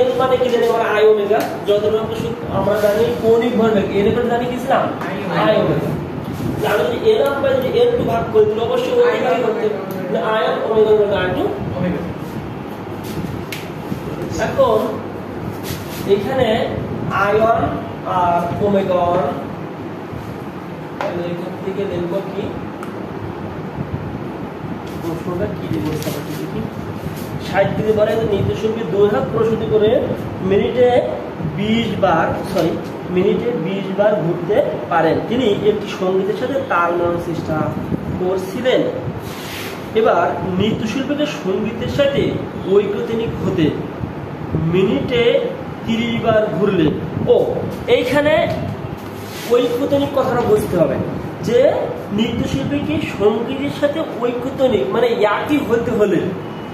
L মানে কি জানি আমরা? I omega. যত আমরা জানি কৌণিক ভরবেগ, L এর জানি কি ছিলাম? I omega. আমি যদি L1 বাই যদি L2 ভাগ করি, তাহলে অবশ্যই ওমেগা করতে হবে। I1 omega by I2 omega. এখন এখানে I1 আর ওমেগা 1, এখান থেকে দেখব কি প্রশ্নটা কি দেবো? 60 কেজি ভরে নৃত্যশিল্পী 2 হাত প্রসারিত করে মিনিটে 20 বার ঘুরতে পারেন। তিনি একটি সঙ্গীতের সাথে তাল মেলানোর চেষ্টা করছিলেন। এবার নৃত্যশিল্পীকে সঙ্গীতের সাথে ঐক্যতনিক হতে মিনিটে 30 বার ঘুরলে, এইখানে ঐক্যতনিক কথাটা বুঝতে হবে যে নৃত্যশিল্পীকে সঙ্গীতের সাথে ঐক্যতনিক মানে একই হতে হলে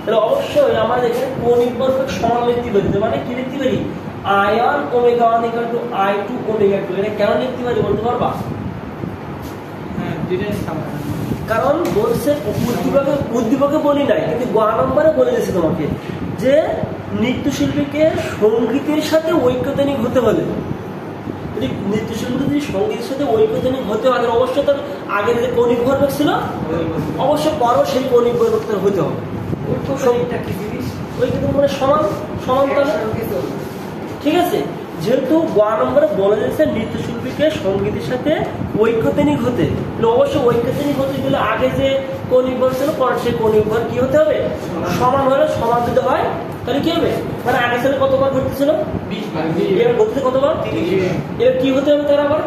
তাহলে অবশ্যই আমাদের এখানে কৌণিক ভরবেগ সমান লিখতে পারি। মানে কি লিখতে পারি? I1 omega 1 equal to I2 omega 2। এটা কেন লিখতে পারি বলতে পারবা? ডিটেইলস খাবার কারণ বলছে উদ্দীপকে বলি নাই, কিন্তু গ নম্বরে বলে দিয়েছে তোমাকে যে নৃত্যশিল্পীকে সঙ্গীতের সাথে ঐক্যতানিক হতে হলে, যদি নৃত্যশিল্পী যদি সঙ্গীতের সাথে ঐক্যতানিক হতে হয় তাহলে অবশ্যই তার আগের যে কৌণিক ভরবেগ ছিল অবশ্যই পরও সেই কৌণিক ভরবেগটা হতে হবে। ঐক্যতানিকটা কি জিনিস? ঐক্যতানিক মানে সমান সমান তাহলে, একসঙ্গে চলবে। ঠিক আছে। যেহেতু গ নম্বরে বলে দিয়েছে নৃত্যশিল্পীকে সঙ্গীতের সাথে ঐক্যতানিক হতে, অবশ্যই ঐক্যতানিক হতে গেলে আগে যে কৌণিক ভর ছিল পরে সেই কৌণিক ভর কি হতে হবে? সমান হলে সমান যদি হয় তাহলে কি হবে? মানে আগে ছিল কতবার ঘটতেছিল? 20 বার। এবার ঘটতে কতবার? 30 বার। এবার কি হতে হবে? তার আবার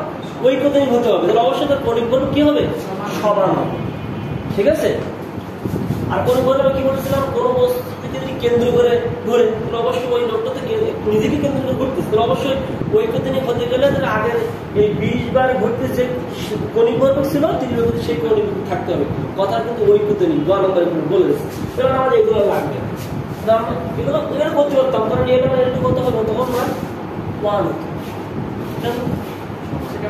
ঐক্যতানিক হতে হবে, তাহলে অবশ্যই তার কৌণিক ভর কি হবে? সমান হবে, ঠিক আছে। আর কোন বলবে কি বলেছিলাম, কোন বস্তুকে যদি কেন্দ্র করে ধরে তাহলে অবশ্যই ওই লোকটা থেকে নিজেকে কেন্দ্র করে ঘুরতেছে, তাহলে অবশ্যই ঐক্যতানিক হতে গেলে তাহলে আগের এই 20 বার ঘুরতে যে কৌণিক ভরবেগ ছিল 30 বার সেই কৌণিক ভরবেগ থাকতে হবে। কথা কিন্তু ঐক্যতানিক গ নম্বরে বলে দিচ্ছে। কারণ আমাদের এগুলো লাগবে, এগুলো করতে পারতাম, কারণ এটা একটু করতে হবে তখন না ওয়ান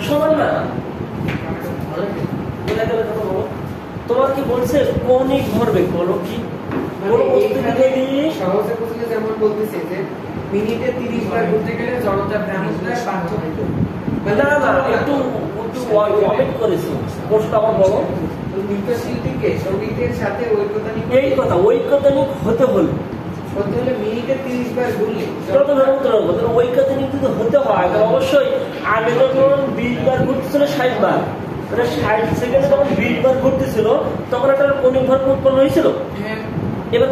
সমান না। বোঝা গেল কথা বলো? তোমার কি বলছে কৌণিক ভরবেগ বলো কি? মানে এইখানে সহজে বুঝলে যেমন বলতেছে যে মিনিটে 30 বার ঘুরতে গেলে জড়তার ভ্রামকটা পার্থক্য। না না, একটু ওয়েট করেছো, প্রশ্ন আমার বলো। নৃত্যশিল্পীকে সঙ্গীতের সাথে ঐক্যতানিক এই কথা ঐক্যতানিক হতে হলে মিনিটে 30 বার ঘুরলে ঐক্যতানিক যদি হতে হয় তাহলে অবশ্যই আগে যখন 20 বার ঘুরতেছিল 60 বার, মানে 60 সেকেন্ডে যখন 20 বার ঘুরতেছিল তখন একটা কৌণিক ভর উৎপন্ন হয়েছিল। এবার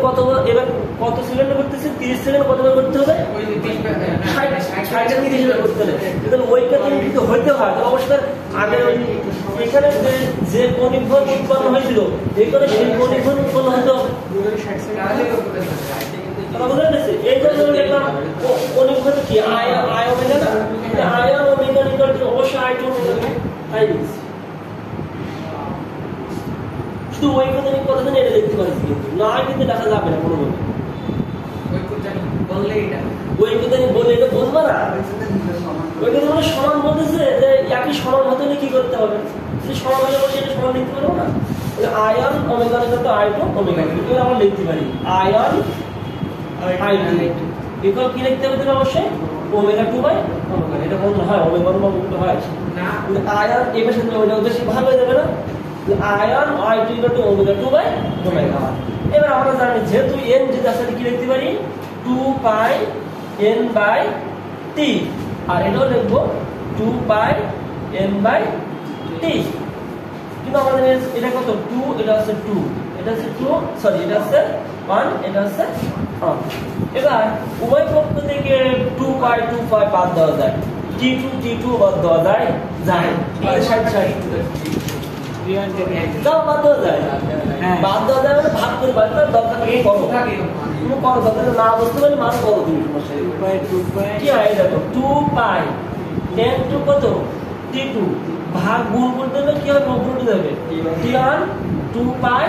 কত সেকেন্ডে ঘুরতেছে? 30 সেকেন্ড কতবার করতে হবে? 30 বার। 30 বার করতে হবে। তাহলে ঐক্যতানিক যদি হতে হয় তাহলে অবশ্যই আগে এখানে যে কৌণিক ভর উৎপন্ন হয়েছিল এখানে সেই কৌণিক ভর উৎপন্ন হতে হবে। তাহলে ঐক্যতানিক বুঝা গেছে? এই জন্য দেখলাম কৌণিক ভর কি আয় ওমেগা না, আয় ওমেগা ইকুয়াল টু অবশ্যই আই টু ওমেগা তাই দিচ্ছি। শুধু ঐক্যতানিক কথা জানি এটা দেখতে পাচ্ছি, কিন্তু না কিন্তু দেখা যাবে না কোনোভাবে। ঐক্যতানিক বললে এটা ঐক্যতানিক বলে এটা বলবো না। ঐক্যতানিক মানে সমান বলতেছে যে একই সমান হতে হলে কি করতে হবে? যদি সমান হলে বলছে এটা সমান লিখতে পারবো না। I one omega equal to I two omega, এটা আমরা লিখতে পারি আয়ন আই টু ইকুয়াল কি লিখতে হবে? তাহলে অবশ্যই ওমেগা 2 বাই ওমেগা। এটা বলতে হয় ওমেগা 1 বা ওমেগা হয় না। আয়ন এই পাশে ওইটা বেশি ভালো হয়ে যাবে না? I one I two equal to omega 2 by omega. এবার আমরা জানি যেহেতু n যদি আসলে কি লিখতে পারি 2 পাই n বাই t, আর এটাও লিখবো 2 পাই n বাই t। কিন্তু আমাদের এটা কত? 2, এটা হচ্ছে 2, এটা হচ্ছে 2, সরি এটা হচ্ছে 1, এটা হচ্ছে 1। এবার উভয় পক্ষ থেকে 2 পাই বাদ দেওয়া যায়, t2 বাদ দেওয়া যায় যায় 60 বাদ দেওয়া যায়, বাদ দেওয়া যায় মানে ভাগ করে বাদ দেওয়ার দরকার নেই। করো তুমি করো, দরকার না বুঝতে পারলে মান করো তুমি, কি হয় দেখো 2 পাই n টু কত t2 ভাগ গুণ করতে হবে কি হবে? উপরে যাবে t1 2 পাই,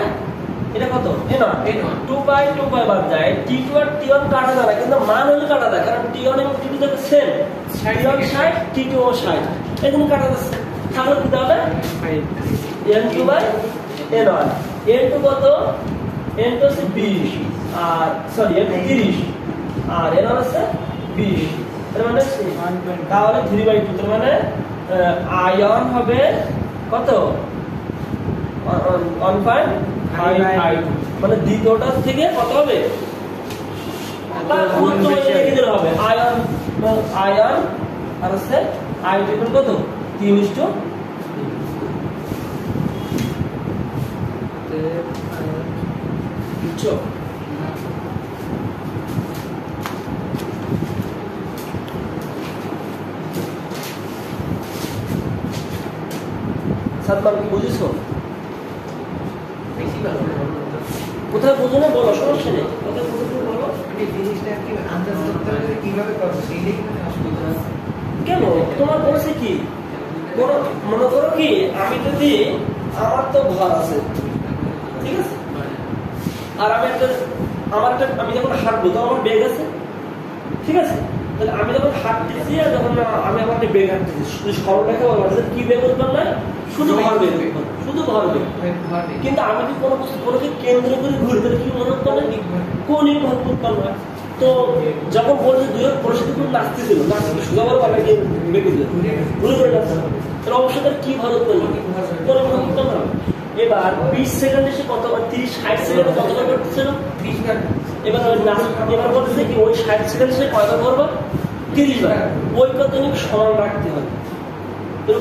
এটা কত n1 2 পাই বাদ যায়, t2 আর t1 কাটা যায় না, কিন্তু মান হলে কাটা যায়, কারণ t1 এবং t2 দেখো সেম, t1 60 t2 ও 60, এখানে কাটা যাচ্ছে। তাহলে কি হবে? n2 বাই n1, n2 কত? n2 হচ্ছে 20 আর সরি n2 30 আর n1 হচ্ছে 20, তার মানে তাহলে 3/2, তার মানে আয়ন হবে কত? 1.5, মানে দ্বিতীয়টা থেকে কত হবে? হবে আয়ন আর হচ্ছে আয়ন কত? 3:2। বুঝছো? সাতবার কি বুঝেছো? বেশি ভালো কোথায় বুঝো না বলো, সমস্যা নেই, কোথায় বুঝো বলো। এই জিনিসটা কি আন্দাজ করতে হবে কিভাবে করব সেইটাই কিন্তু অসুবিধা আছে। কেন তোমার বলছে কি মনে করো কি আমি যদি আমার তো ঘর আছে, ঠিক আছে, আর আমি যখন হাঁটবো তো আমার ব্যাগ আছে, ঠিক আছে, তাহলে আমি যখন হাঁটতেছি আর যখন আমি আমার একটা বেগ হাঁটতেছি, শুধু সরলরেখা বলবো কি বেগ উৎপন্ন হয়? শুধু ভর বেগ উৎপন্ন, শুধু ভর বেগ। কিন্তু আমি যদি কোনো বস্তু কোনোকে কেন্দ্র করে ঘুরি তাহলে কি মনে উৎপন্ন হয়? কৌণিক ভর উৎপন্ন হয়। তো যখন বলছে দুজন পরিস্থিতি খুব নাচতেছিল, নাচতে সোজা বলো আপনাকে বেঁকে দিল, ঘুরে ঘুরে নাচতে হবে, তাহলে অবশ্যই তার কি ভর উৎপন্ন হবে? কৌণিক ভর উৎপন্ন হবে। এবার 20 সেকেন্ডে সে কত, 30-60 সেকেন্ডে কতবার করতেছিল? 20 বার। এবার বলতেছে কি ওই 60 সেকেন্ডে সে কয়বার করবো? 30 বার। ঐকতানিক সমান রাখতে হবে।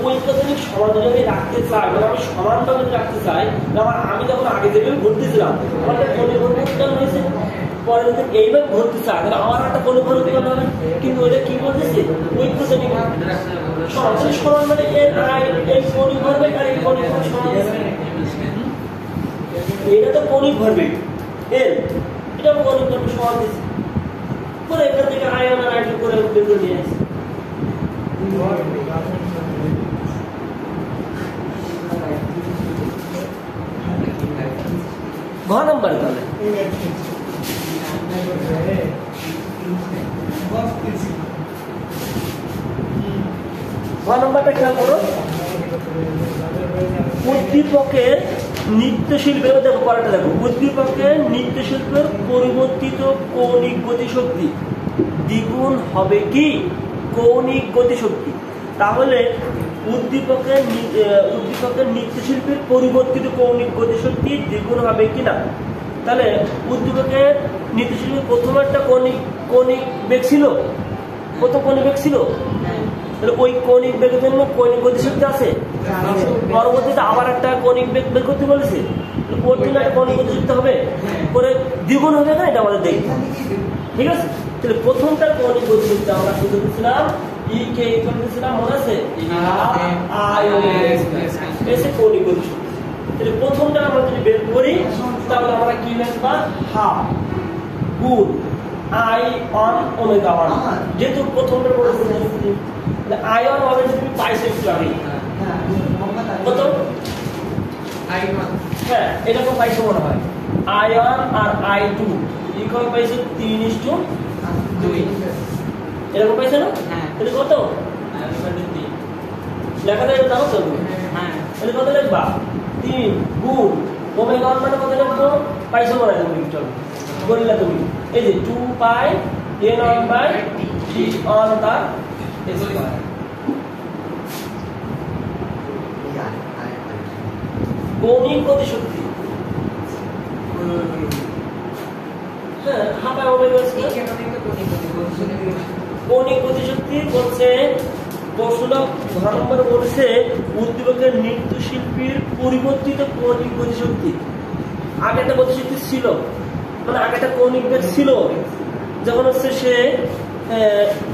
ঐকতানিক সমান যদি আমি রাখতে চাই, মানে আমি সমানভাবে রাখতে চাই, আমি যখন আগে যেভাবে ঘুরতেছিলাম আমার একটা কৌণিক ভর উৎপন্ন হয়েছে, পরে যদি এইভাবে ঘুরতে চাই তাহলে আমার একটা কৌণিক ভর উৎপন্ন হবে। কিন্তু ওইটা কি বলতেছে? ঐকতানিক সমান, সমান মানে এর আই এই কৌণিক ভর বেগ আর এই কৌণিক ভর সমান। এটা তো কৌণিক ভর বেগ এর, এটা কৌণিক ভর সমান দিচ্ছে, পরে এখান থেকে আয়ন আর আয়ন করে বের করে নিয়ে আসছে। ঘ নম্বরে তাহলে ঘ নম্বরটা খেয়াল করো। উদ্দীপকের নৃত্যশিল্পের, দেখো পরেরটা দেখো, উদ্দীপকের নৃত্যশিল্পের পরিবর্তিত কৌণিক গতিশক্তি দ্বিগুণ হবে কি? কৌণিক গতিশক্তি। তাহলে উদ্দীপকের নৃত্যশিল্পের পরিবর্তিত কৌণিক গতিশক্তি দ্বিগুণ হবে কিনা? তাহলে উদ্দীপকের নৃত্যশিল্পের প্রথম একটা কৌণিক বেগ ছিল, প্রথম কৌণিক বেগ ছিল, তাহলে ওই কৌণিক বেগের জন্য কৌণিক গতিশক্তি আছে। পরবর্তীতে আবার একটা কৌণিক বেগ বের করতে বলেছে, ওর জন্য একটা কৌণিক গতিশক্তি হবে, করে দ্বিগুণ হবে না, এটা আমাদের দেখতে হবে। ঠিক আছে, তাহলে প্রথমটার কৌণিক গতিশক্তি আমরা শুধু দিচ্ছিলাম ই কে দিচ্ছিলাম, মনে আছে? এসে কৌণিক গতিশক্তি। তাহলে প্রথমটা আমরা যদি বের করি তাহলে আমরা কি লিখবা? হাফ গুণ আই অন ওমেগা ওয়ান, যেহেতু প্রথমটার কৌণিক গতিশক্তি। আই অন ওমেগা তুমি পাইছো একটু আগে কত? হ্যাঁ, এটা তো পাইছো মনে হয়। আই ওয়ান আর আই টু ইকুয়াল পাইছো 3:2, এরকম পাইছো না? তাহলে কত লেখা যায় জানো তো? তাহলে কত লিখবা? 3 গুণ ওমেগা ওয়ান মানে কত লিখবো? পাইছো মনে হয় তুমি, চলো বললে তুমি, এই যে 2 পাই n on by t on the square। কৌণিক গতিশক্তি, হ্যাঁ, হাফ ওমেগা স্কয়ার কৌণিক গতিশক্তি বলছে। প্রশ্ন ঘ নম্বর বলছে উদ্দীপকের নৃত্যশিল্পীর পরিবর্তিত কৌণিক গতিশক্তি। আগে একটা গতিশক্তি ছিল, মানে আগে একটা কৌণিক বেগ ছিল, যখন হচ্ছে সে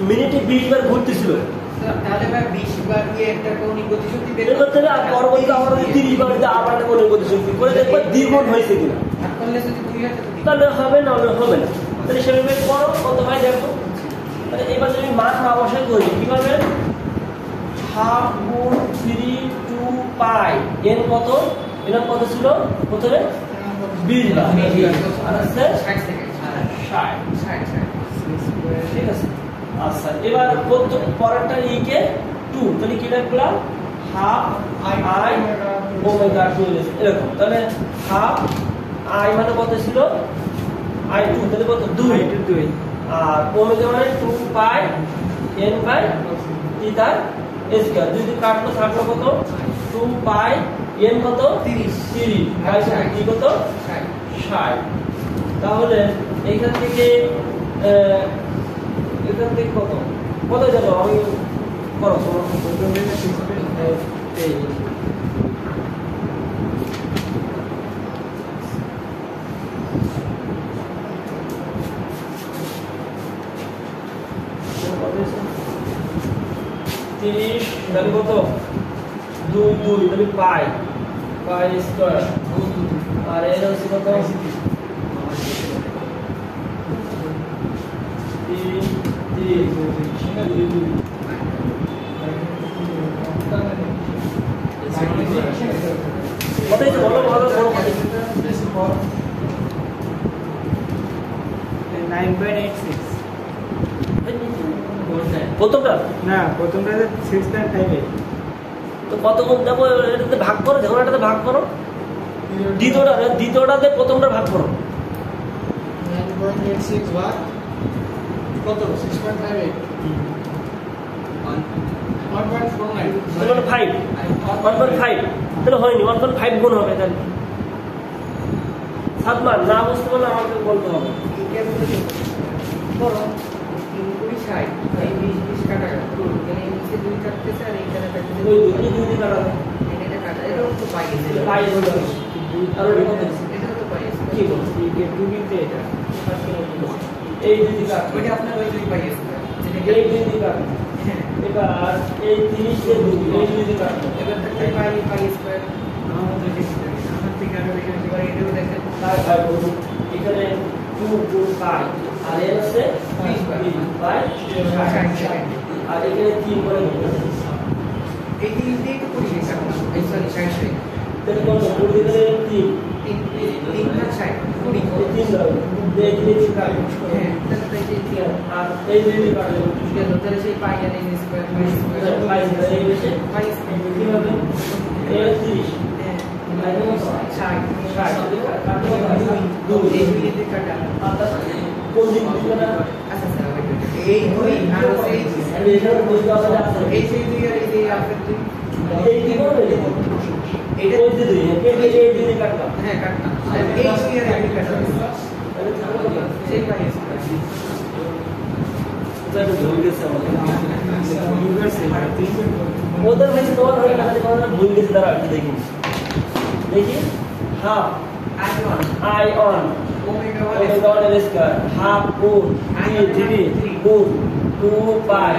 মিনিটে 20 বার ঘুরতেছিল, তাহলে ভাই 20 বার দিয়ে একটা কৌণিক গতিশক্তি বের করতে হবে। আর পরবর্তীতে আমরা 30 বার দিয়ে আবার একটা কৌণিক গতিশক্তি করে দেখবো দ্বিগুণ হয়েছে কিনা। করলে যদি 2 হয় তাহলে হবে না, হবে না। তাহলে সেভাবে করো, কত হয় দেখো। তাহলে এবার যদি মান না বসাই করি কিভাবে? হাফ গুণ 3 2 পাই n কত? এর কত ছিল প্রথমে? 20 বার, আর আছে 60 সেকেন্ড, 60। ঠিক আছে, আচ্ছা এবার পরেরটা ই কে 2, তাহলে কি লিখলাম? হাফ আই ওমেগা 2 এরকম। তাহলে হাফ আই মানে কত ছিল? আই 2, তাহলে কত? 2, আর ওমেগা মানে 2 পাই n বাই টি তার স্কয়ার। যদি কাটলো থাকলো কত? 2 পাই n কত? 30 বাই টি কত? 60। তাহলে এইখান থেকে কত কত যাবো? আমি করো তাহলে কত? 2 তাহলে পাই স্কয়ার, আর এর হচ্ছে কত? 9.86 প্রথমটা না প্রথমটা 6.58 তো কত গুণ দেখো, এটাতে ভাগ করো, দেখো এটাতে ভাগ করো, দ্বিতীয়টাতে প্রথমটা ভাগ করো। 9.86 ভাগ কত 6.58 1.49 তাহলে 5 1.5 তাহলে হয়নি, 1.5 গুণ হবে। তাহলে সাদমান না বুঝতে পারলে আমাকে বলতে হবে। ধরো 3 কুড়ি 60 এই 20 কাটা গেল, এখানে নিচে 2 কাটতেছে আর এইখানে কাটতেছে ওই দুই কাটা এটা কাটা, এটাও তো পাই গেছে, পাই হলো আর ওটা কত এটাও তো পাই গেছে। কি বলছ এই টুবিতে এটা এই দুই কাটা ওইটা আপনার ওই দুই পাই গেছে, এই দুই কাটা হ্যাঁ। এবার এই 30 এর দুই এই দুই কাটা এবার দেখতে পাই পাই স্কয়ার, আমার থেকে আরো বেশি এবার এটাও দেখেন তাই ভাই বলুন এখানে 2 গুণ পাই আর এর আছে 20 পাই আর এখানে 3 করে এই দিন দিয়ে তো করি গেছে আপনার এই সরি 60 তাহলে কত করে দিলে 3 3 না 60 কুড়ি 3 দাও এই 3 কাটা হ্যাঁ তাহলে তো এই যে আর এই দুই কাটা গেল, তাহলে সেই পাই আর এই স্কয়ার পাই স্কয়ার পাই এই বেশি পাই স্কয়ার কিভাবে এই 30 হ্যাঁ মাইনাস 60 দুই এই দুইতে কাটা কোন দিক থেকে আচ্ছা স্যার এই দুই আর সেই আমি এখানে বুঝতে পারছি আছে এই সেই দুই আর এই যে আপনার দুই এই কি করবে এটা কোন দিক থেকে এই দিক কাটলাম হ্যাঁ কাটনা এই দুই আর এই কাটা তাহলে থাকলো না সেই পাই এটা ভুল গেছে আমাদের ইউনিভার্সিটি 3 ওদের কাছে তোমার হয়ে টাকা দিয়ে আমরা ভুল গেছে তারা একটু দেখি দেখি half আইওয়ান I on omega omega 1 square half গুণ 3 গুণ 2 পাই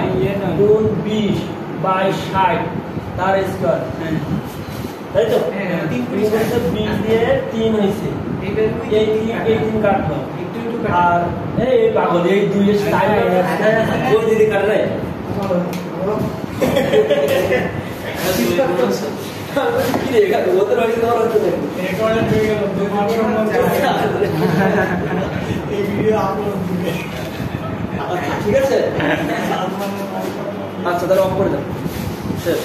গুণ 20 বাই 60 তার স্কয়ার তাই তো হ্যাঁ, 3 3 দিয়ে 3 হইছে এইবার এই 3 কাটলো একটু একটু কাটা আর এই পাগল এই দুই এর স্টাইল ওই দিদি কাটে নাই কি রে এখানে ওদের হইছে তোমার হচ্ছে না রেকর্ডেড হয়ে গেল তোমার সম্বন্ধে এই ভিডিও আপলোড দিবে ঠিক আছে আচ্ছা তাহলে অফ করে দাও শেষ